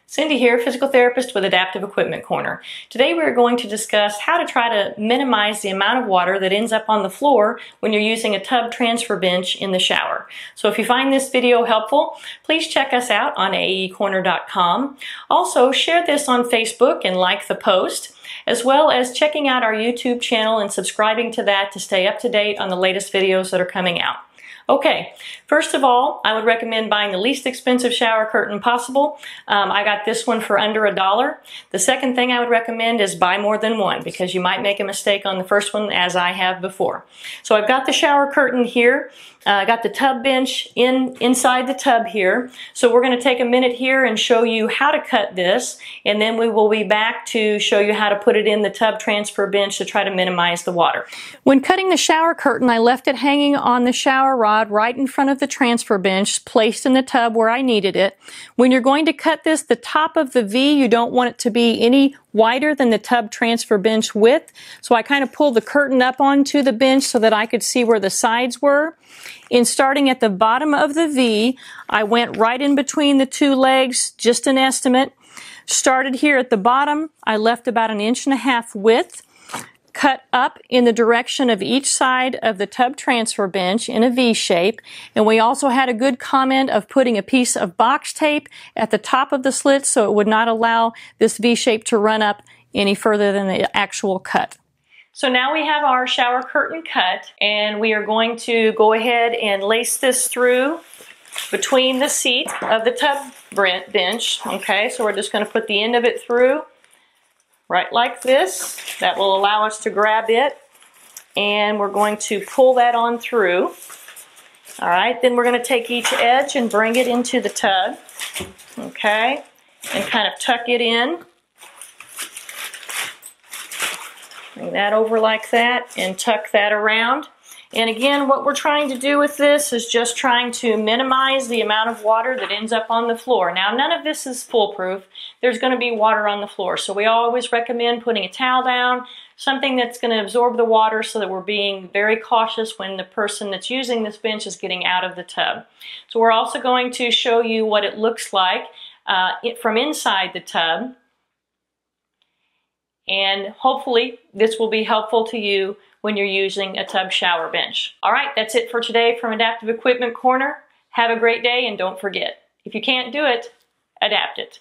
Cindy here, physical therapist with Adaptive Equipment Corner. Today we're going to discuss how to try to minimize the amount of water that ends up on the floor when you're using a tub transfer bench in the shower. So if you find this video helpful, please check us out on aecorner.com. Also, share this on Facebook and like the post, as well as checking out our YouTube channel and subscribing to that to stay up to date on the latest videos that are coming out. Okay, first of all, I would recommend buying the least expensive shower curtain possible. I got this one for under $1. The second thing I would recommend is buy more than one because you might make a mistake on the first one, as I have before. So I've got the shower curtain here. I got the tub bench inside the tub here. So we're going to take a minute here and show you how to cut this, and then we will be back to show you how to put it in the tub transfer bench to try to minimize the water. When cutting the shower curtain, I left it hanging on the shower rod right in front of the transfer bench, placed in the tub where I needed it. When you're going to cut this, the top of the V, you don't want it to be any wider than the tub transfer bench width. So I kind of pulled the curtain up onto the bench so that I could see where the sides were. In starting at the bottom of the V, I went right in between the two legs, just an estimate. Started here at the bottom, I left about 1.5 inches width, cut up in the direction of each side of the tub transfer bench in a V shape. And we also had a good comment of putting a piece of box tape at the top of the slit so it would not allow this V shape to run up any further than the actual cut. So now we have our shower curtain cut, and we are going to go ahead and lace this through between the seat of the tub bench. Okay, so we're just going to put the end of it through right like this. That will allow us to grab it, and we're going to pull that on through. All right, then we're going to take each edge and bring it into the tub, okay, and kind of tuck it in. Bring that over like that and tuck that around. And again, what we're trying to do with this is just trying to minimize the amount of water that ends up on the floor. Now, none of this is foolproof. There's going to be water on the floor. So we always recommend putting a towel down, something that's going to absorb the water so that we're being very cautious when the person that's using this bench is getting out of the tub. So we're also going to show you what it looks like from inside the tub. And hopefully this will be helpful to you when you're using a tub shower bench. All right, that's it for today from Adaptive Equipment Corner. Have a great day, and don't forget, if you can't do it, adapt it.